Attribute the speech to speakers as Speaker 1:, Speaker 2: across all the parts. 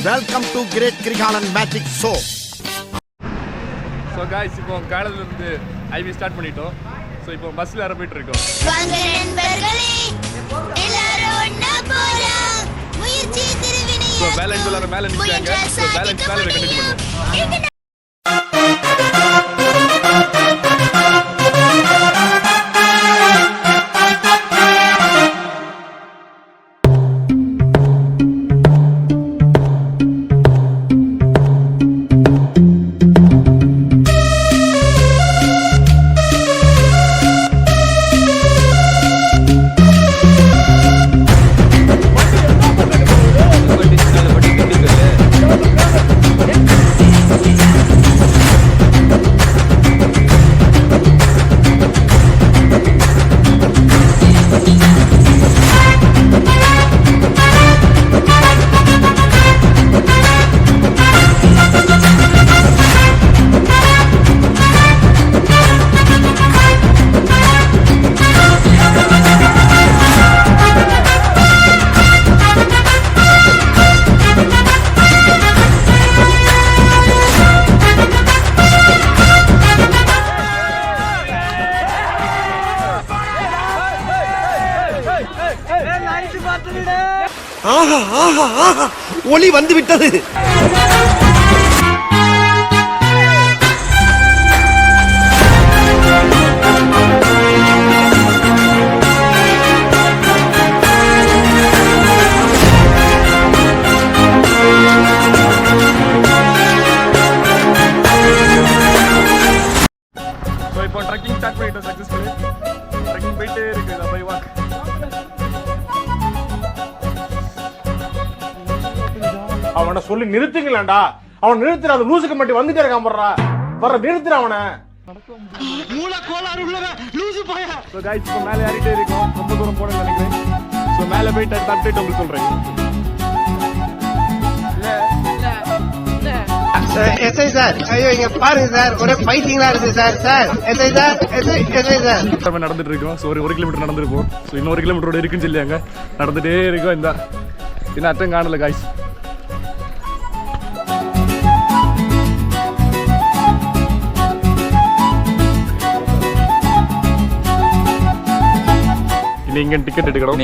Speaker 1: Welcome to great Kirikalan magic show.
Speaker 2: So guys இப்போ காலையில இருந்து ஐவி ஸ்டார்ட் பண்ணிட்டோம். ஸோ இப்போ பஸ்ல ஏற போயிட்டு இருக்கோம். ஸோ பேலன்ஸ் எல்லாரும் மேலே நிற்கிறாங்க. ஸோ பேலன்ஸ் மேலே கண்டினியூ பண்ணுவோம்.
Speaker 1: ஆஹா ஆஹா ஆஹா, ஒளி வந்து விட்டது.
Speaker 2: இப்போ ட்ரெக்கிங் ஸ்டார்ட் பண்ணிட்டோம் சக்ஸஸ்ஃபுல்லி. ட்ரெக்கிங் போயிட்டே இருக்குது. By walk.
Speaker 3: அவனை சொல்லி நிறுத்துங்களேன்டா. அவன் நிறுத்துற அந்த லூசுக்கு மட்டும் வந்துட்டே இருக்கான். வர்ற நிறுத்துற அவனை.
Speaker 2: ஸோ காய்ஸ் இப்போ மேலே ஏறிட்டே இருக்கோம். ரொம்ப தூரம் போகணும்னு நினைக்கிறேன். ஸோ மேலே போயிட்டு அப்டேட் உங்களுக்கு சொல்கிறேன்.
Speaker 4: எஸ்ஐ சார், ஐயோ இங்க பாருங்க சார், ஒரே ஃபைட்டிங்கா இருக்கு sir. Sir SI sir, SI sir
Speaker 2: நடந்துட்டு இருக்கோம். ஸோ ஒரு கிலோமீட்டர் நடந்துருப்போம். ஸோ இன்னொரு கிலோமீட்டரோட இருக்குன்னு சொல்லியாங்க. நடந்துட்டே இருக்கோம். இந்த இன்னும் அட்டம் காணல காய்ஸ். இங்க டிக்கெட் எடுக்கணும்.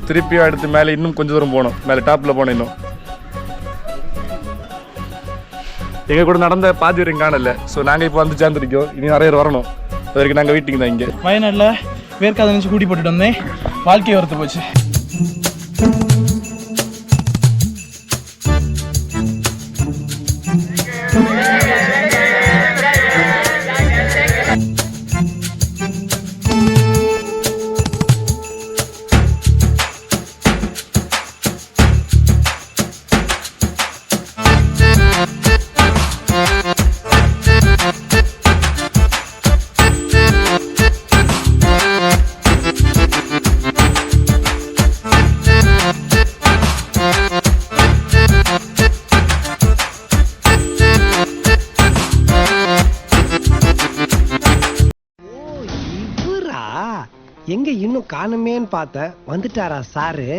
Speaker 2: திருப்பி அடுத்து மேலே இன்னும் கொஞ்சம் தூரம் போகணும். மேலே டாப்ல போகணும். இன்னும் எங்க கூட நடந்த பாதி வரைக்கும் காணல. ஸோ நாங்க இப்போ வந்து சேர்ந்துருக்கோம். இனி நிறைய பேர் வரணும். அது வரைக்கும் நாங்க வீட்டுக்கு தான். இங்க
Speaker 5: வயநாடுல வேர்க்காத நினைச்சு கூட்டி போட்டுட்டு வந்தேன். வாழ்க்கையை வரத்து போச்சு.
Speaker 4: எங்க இன்னும் காணுமேன்னு பார்த்த, வந்துட்டாரா சாரு?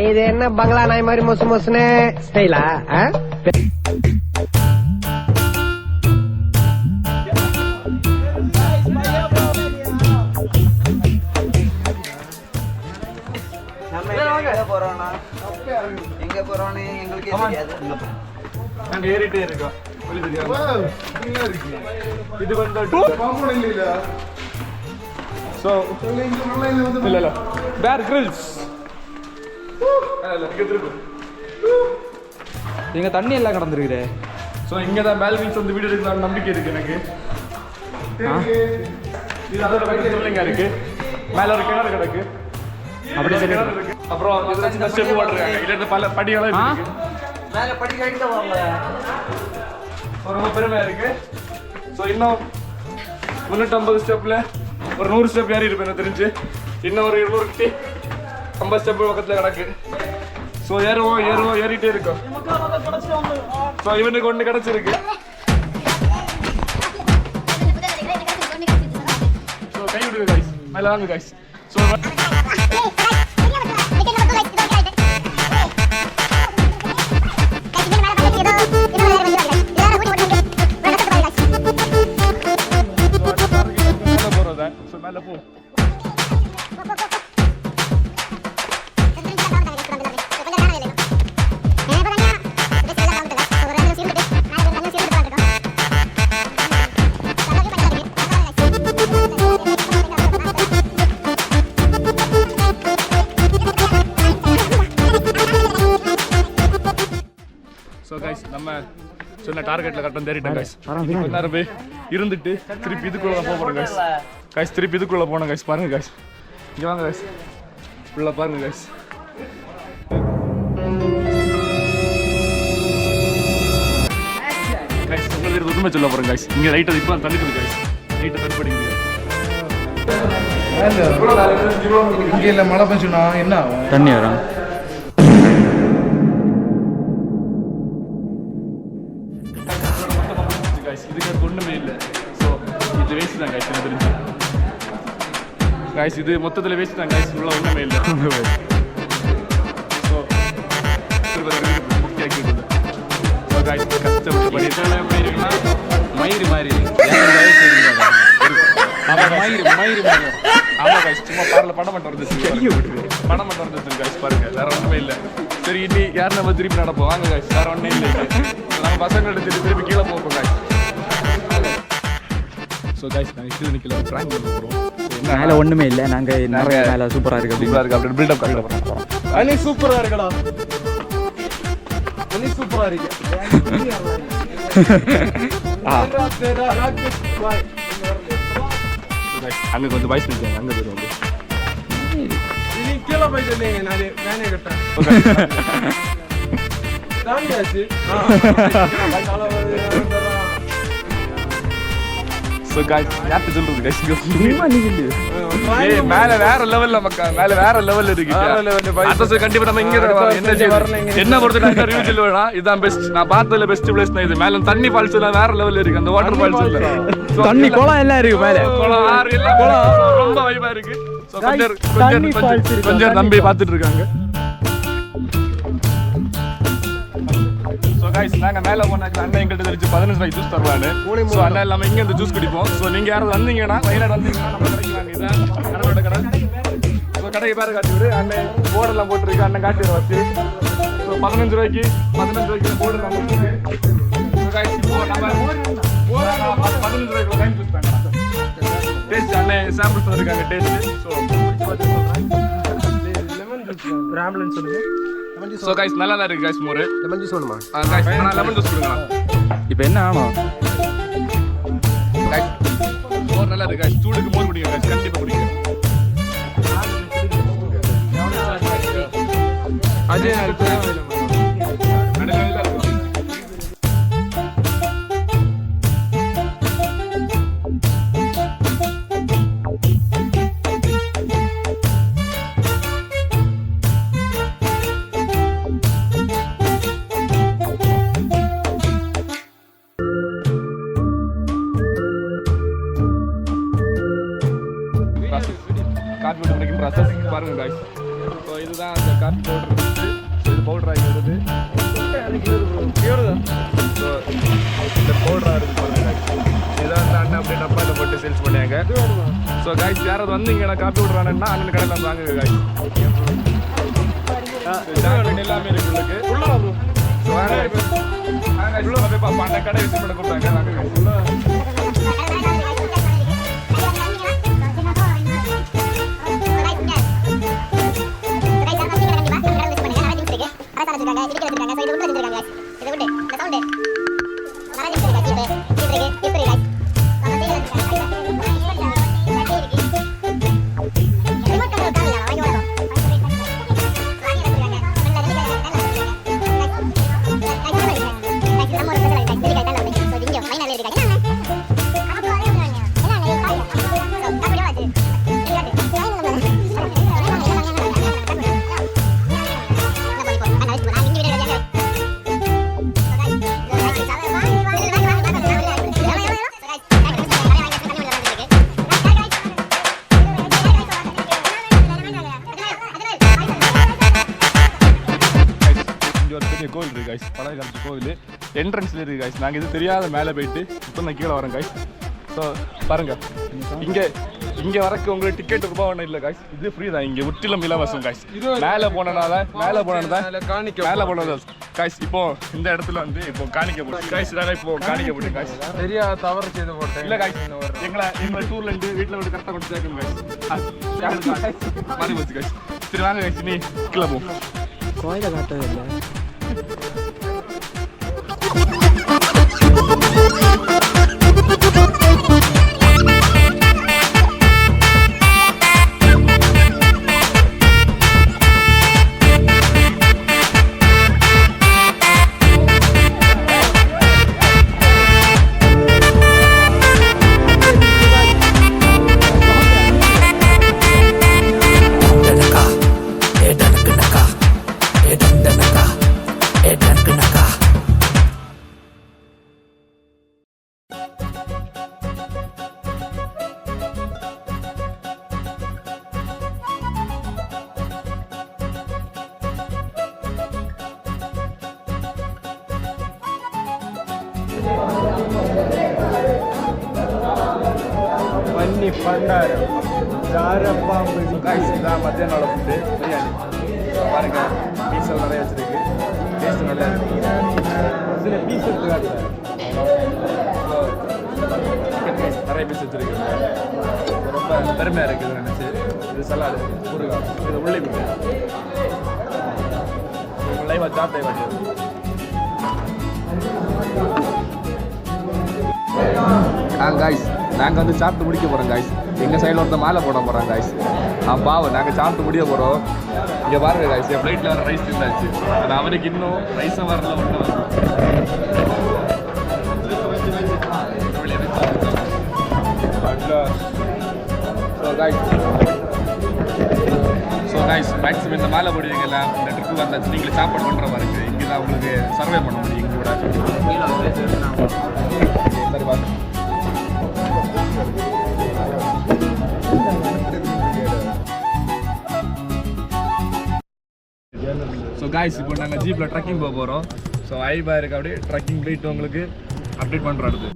Speaker 4: இது என்ன பங்களா நாய் மாதிரி மொசு மொசுன்னு ஸ்டைலா?
Speaker 6: எங்க போறோம்னு எங்களுக்கே தெரியாது.
Speaker 2: நாங்க ஏறிட்டே இருக்கோம். இது வந்து ஸோ இல்ல பேர் கிரில்ஸ்.
Speaker 6: எங்க தண்ணி எல்லாம் கடந்துருக்குது.
Speaker 2: ஸோ இங்கே தான் பேல்வின்ஸ் வந்து வீடு எடுக்கலாம்னு நம்பிக்கை இருக்கு எனக்கு. இது அதோட வயிற்றுங்க இருக்கு. மேலே ஒரு கிணறு கிடக்கு. அப்படி சொல்லி அப்புறம் சின்ன ஸ்டெப் போட்டுருக்காங்க. இல்லை பல படிகளும் இருக்கு.
Speaker 6: மேலே படி கழித்து வரல.
Speaker 2: ரொம்ப பெருமையா இருக்கு. ஸோ இன்னும் 350 ஸ்டெப்பில் ஒரு 100 ஸ்டெப் ஏறி இருப்பேன் எனக்கு தெரிஞ்சு. இன்னும் ஒரு 250 ஸ்டெப் பக்கத்தில் கிடக்கு. ஸோ ஏறுவோம் ஏறிட்டே இருக்கோம். ஸோ இவனுக்கு ஒன்று கிடச்சிருக்கு. ஸோ கை விடுங்க கைஸ், மேலே வாங்க கைஸ். ஸோ மேலே போ. ஸோ கைஸ் நம்ம சொன்ன டார்கெட்டில் கரெக்டாக தேறிட்டோம் கைஸ். கொஞ்ச நேரம் போய் இருந்துட்டு திருப்பி இதுக்குள்ளே தான் போகிறோம் கைஸ். கைஸ் திருப்பி இதுக்குள்ளே போனோம் கைஸ். பாருங்க கைஸ், இங்கே வாங்க கைஸ், உள்ள பாருங்க கைஸ். கைஸ் உங்களுக்கு உண்மை சொல்ல போகிறேன் கைஸ். இங்கே லைட்டாக இப்போ தண்ணிக்குது கைஸ், லைட்டாக தண்ணி படிக்குது.
Speaker 5: இங்கே இல்லை மழை பெஞ்சுனா என்ன ஆகும்?
Speaker 6: தண்ணி வரும்.
Speaker 2: இதுக்கு ஒன்றுமே இல்லை. ஸோ இது வேஸ்ட் தான் கைஸ் எனக்கு தெரிஞ்சு. கைஸ் இது மொத்தத்தில் வேஸ்ட் தான் கைஸ், உள்ள ஒன்றுமே இல்லை. ஸோ முக்கிய ஆக்கிடுது. ஸோ கைஸ் கஷ்டப்பட்டு பண்ணிட்டு எப்படி இருக்குன்னா
Speaker 6: மயிறு மாதிரி
Speaker 2: ஆமாம் கைஸ், சும்மா படம் மட்டும் வந்துச்சு கைஸ். பாருங்க வேற ஒன்றுமே இல்லை. சரி இனி யார் நம்ம திருப்பி நடப்போம் வாங்க கைஸ். வேற ஒன்றே இல்லை. நம்ம பசங்கள்ட்ட திருப்பி கீழே போப்போம் கைஸ். ஸோ கைஸ் நாங்கள் கீழே நிற்கல ட்ராயிங் பண்ண போகிறோம்.
Speaker 6: மேலே ஒன்றுமே இல்லை. நாங்கள் நிறைய மேலே சூப்பராக இருக்குது
Speaker 2: அப்படி பில்டப் காட்ட போகிறோம்.
Speaker 5: அனி சூப்பரா இருக்கடா, அனி சூப்பரா இருக்கு.
Speaker 2: அங்கே கொஞ்சம் பாய்ஸ் நிற்காங்க, அங்கே போயிடும்.
Speaker 5: நீ கீழே போயிட்டு நான் வேனே கட்டேன் தாண்டியாச்சு.
Speaker 2: ஸோ கைஸ் யார்கிட்ட சொல்றது கைஸ், மேலே வேற லெவல்ல மக்கா, மேலே வேற லெவல்ல இருக்கு. அட்ரஸ் கண்டிப்பா நம்ம இங்க என்ன செய்யணும் என்ன பொறுத்த ரிவ்யூ சொல்லுவேனா இதுதான் பெஸ்ட். நான் பார்த்ததுல பெஸ்ட் பிளேஸ் தான் இது. மேல தண்ணி ஃபால்ஸ் எல்லாம் வேற லெவல்ல இருக்கு. அந்த வாட்டர் ஃபால்ஸ் இல்ல,
Speaker 6: தண்ணி குளம் எல்லாம் இருக்கு. மேலே
Speaker 2: குளம் ஆறு எல்லாம் குளம் ரொம்ப வைபா இருக்கு. ஸோ கொஞ்சம் நம்பி பார்த்துட்டு இருக்காங்க. ஸோ கைஸ் நாங்கள் மேலே போனாக்க அண்ணன் எங்கள்கிட்ட தெரிஞ்சு 15 ரூபாய்க்கு ஜூஸ் தருவாங்க. ஸோ அண்ணன் இல்லாமல் இங்கே இந்த ஜூஸ் குடிப்போம். ஸோ நீங்கள் யாராவது வந்தீங்கன்னா வயநாடு வந்தீங்கன்னா நம்ம கடைக்கு வாங்க. இதுதான் கடனோட கடை. ஸோ கடைக்கு பேர் காட்டி விடு. அண்ணன் போர்டெல்லாம் போட்டுருக்கு, அண்ணன் காட்டி வச்சு. ஸோ 15 ரூபாய்க்கு போர்டெல்லாம் போட்டுருக்கு. ஸோ கைஸ் இப்போ நம்ம 15 ரூபாய்க்கு லைன் ஜூஸ் பண்ணலாம். டேஸ்ட் அண்ணன் சாம்பிள்ஸ் வந்துருக்காங்க டேஸ்ட். ஸோ
Speaker 5: ஆம்புலன்ஸ் சொல்லுங்க.
Speaker 2: ஸோ கைஸ் நல்லா தான் இருக்கு கைஸ். மோர்
Speaker 4: லெமன் ஜூஸ் வேணுமா?
Speaker 2: கைஸ் லெமன் ஜூஸ் கொடுங்களா.
Speaker 6: இப்போ என்ன ஆகும்?
Speaker 2: கைஸ் மோர் நல்லா இருக்கு கைஸ். சூடுக்கு மோர் குடிங்க கைஸ், கண்டிப்பாக குடிங்க.
Speaker 5: அதே
Speaker 2: காஃபி பவுடர் மேக்கிங் ப்ராசஸ் பாருங்க கைஸ். ஸோ இதுதான் அந்த காஃபி பவுடர் வந்துச்சு. ஸோ இது பவுடர் ஆகி வருது. ஸோ இந்த பவுடராக இருக்குது பாருங்க கைஸ். இதான் அந்த அண்ணன் அப்படியே டப்பாவில் போட்டு சேல்ஸ் பண்ணியாங்க. ஸோ கைஸ் யாராவது வந்தீங்கன்னா காஃபி பவுடர் வேணும்னா அண்ணன் கடையில் வாங்குங்க கைஸ். எல்லாமே இருக்கு உங்களுக்கு. ஸோ வாங்க கடை விசிட் பண்ண கொடுத்தாங்க. வாங்க கைஸ்.
Speaker 7: Kita
Speaker 2: கைஸ், பழைய காலத்து கோவில் என்ட்ரன்ஸ்ல இருக்கு கைஸ். நாங்கள் இது தெரியாத மேலே போயிட்டு இப்போ நான் கீழே வரேன் கைஸ். ஸோ பாருங்க, இங்கே வரக்கு உங்களுக்கு டிக்கெட் ரூபா ஒன்றும் இல்லை கைஸ், இது ஃப்ரீ தான். இங்கே முற்றிலும் இலவசம் கைஸ். மேலே போனது கைஸ். இப்போ இந்த இடத்துல வந்து இப்போ காணிக்க போட்டு கைஸ், இப்போ காணிக்க போட்டு கைஸ்.
Speaker 6: சரியா தவறு செய்து போட்டேன்.
Speaker 2: இல்லை கைஸ், எங்களை டூர்ல இருந்து வீட்டில் விட்டு கரெக்டாக கொண்டு சேர்க்கணும் கைஸ். மாறி போச்சு கைஸ். சரி வாங்க கைஸ், நீ கீழே போ.
Speaker 6: கோயிலை காட்டவே இல்லை.
Speaker 3: பன்னி பண்டாரம் சாரப்பாம்பு
Speaker 2: கைஸ், இதான் மத்தியானோட ஃபுட்டு பிரியாணி. பாருங்க, பீஸல் நிறைய வச்சிருக்கு, டேஸ்ட் நல்லா இருக்கு.
Speaker 3: சில பீஸ் எடுத்து காட்டுறேன்.
Speaker 2: நிறைய பீஸ் வச்சிருக்கு, ரொம்ப பெருமையாக இருக்குது நினச்சி. இது சலாடு, ஊறுகாய், இது உள்ளி மீன். லைவாக சாப்பிட்டே வாட்டி. காய்ஸ், நாங்கள் வந்து சாப்பிட்டு முடிக்க போகிறோம் காய்ஸ். எங்கள் சைடில் ஒருத்த மாலை போட போகிறோம் காய்ஸ். பாவம், நாங்கள் சாப்பிட்டு முடிய போகிறோம். இங்கே பாருங்க காய்ஸ், என் ஃப்ளைட்டில் வர ரைஸ் தின்னாச்சு. ஆனால் அவனுக்கு இன்னும் ரைஸும் வரல, ஒன்றும் வரல. ஸோ காய்ஸ், மேக்ஸிமம் இந்த மாலை போடுவீங்கல்ல, இந்த ட்ரிப்பு வந்தாச்சு நீங்களே சாப்பாடு பண்ணுற மாதிரி இருக்குது. இங்கே தான் உங்களுக்கு சர்வே பண்ண முடியும். இங்கே கூட சரி பாருங்க. ஸோ காய்ஸ், இப்போ நாங்கள் ஜீப்பில் ட்ரக்கிங் போக போகிறோம். ஸோ ஐபா இருக்கு, அப்படியே ட்ரக்கிங் போயிட்டு உங்களுக்கு அப்டேட் பண்ணுறோம் அடுத்து.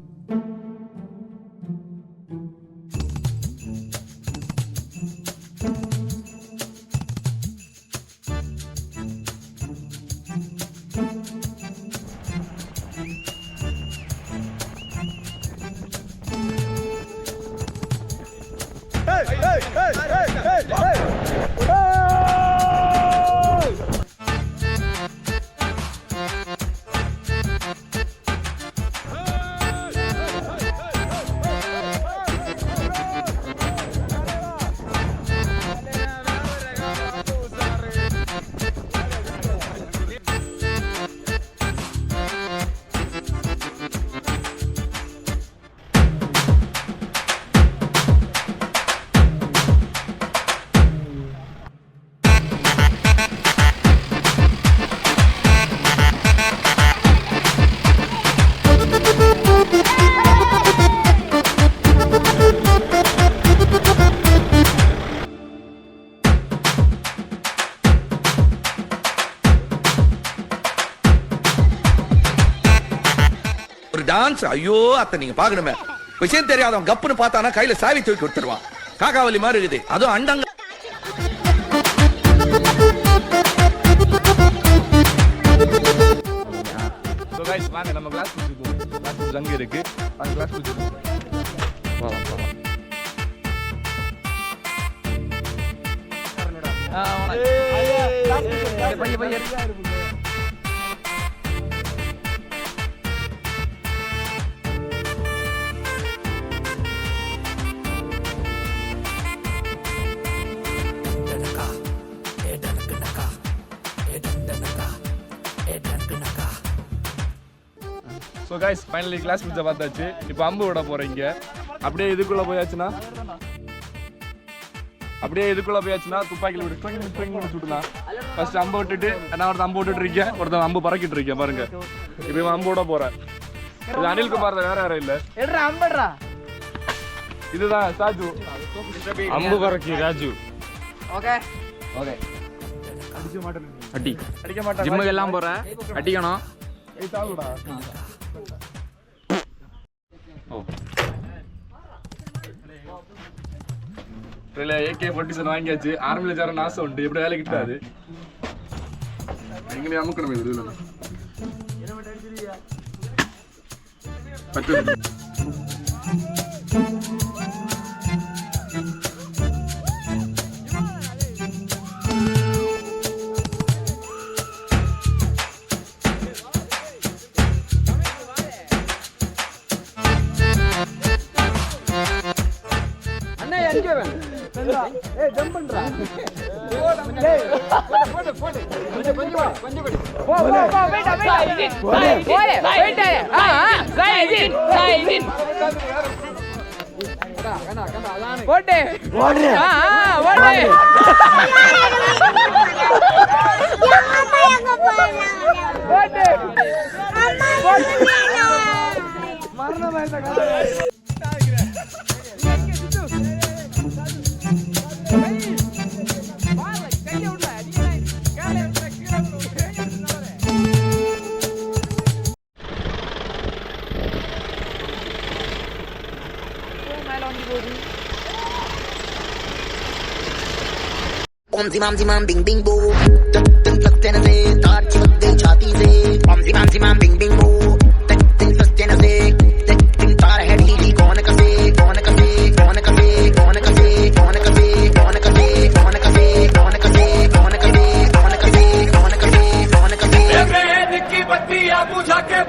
Speaker 7: டான்ஸ், ஐயோ அத்தை நீங்க பாக்கணுமே. விஷயம் தெரியாதவன் கப்புன்னு பார்த்தானா கையில சாவி தூக்கி கொடுத்துருவான். காக்காவலி மாதிரி இருக்குது, அதுவும் அண்டங்க.
Speaker 2: ஸோ கைஸ், வாங்க நம்ம கிளாஸ் குடிச்சுப்போம். கிளாஸ் குடிச்சு அங்கே இருக்கு, அந்த கிளாஸ் குடிச்சுப்போம். ஸோ கைஸ், ஃபைனலி கிளாஸ் முடிச்ச பார்த்தாச்சு. இப்போ அம்பு விட போகிறீங்க. அப்படியே இதுக்குள்ளே போயாச்சுன்னா துப்பாக்கியில் விட்டு சுட்டுலாம். ஃபர்ஸ்ட் அம்பு விட்டுட்டு நான் ஒருத்தன் அம்பு விட்டுட்டு இருக்கேன், ஒருத்தன் அம்பு பறக்கிட்டு இருக்கேன் பாருங்க. இப்போ இவன் அம்பு விட போகிறேன். இது அனில்குமார் வேற யாரும் இல்லை, இதுதான் சாஜு. அம்பு பறக்கி ராஜு. Okay okay.
Speaker 6: அடி
Speaker 2: அடிக்க மாட்டேன்
Speaker 6: ஜிம்முக்கு எல்லாம் போற அடிக்கணும்.
Speaker 2: AK-47 வாங்கியாச்சு. ஆர்மில சேர நாசம் உண்டு, எப்படி வேலை கிட்டாது. எங்களையும் அமுக்கணும் இது.
Speaker 8: Om zimam bing bing boo, tin लगते न से तार चिपकते छाती से. Om zimam bing bing boo, tin लगते न से tin तार है ढीली कौन कसे कौन कसे कौन कसे कौन कसे कौन कसे कौन कसे कौन कसे कौन कसे कौन कसे कौन कसे कौन कसे कौन कसे. की बत्तियां बुझा के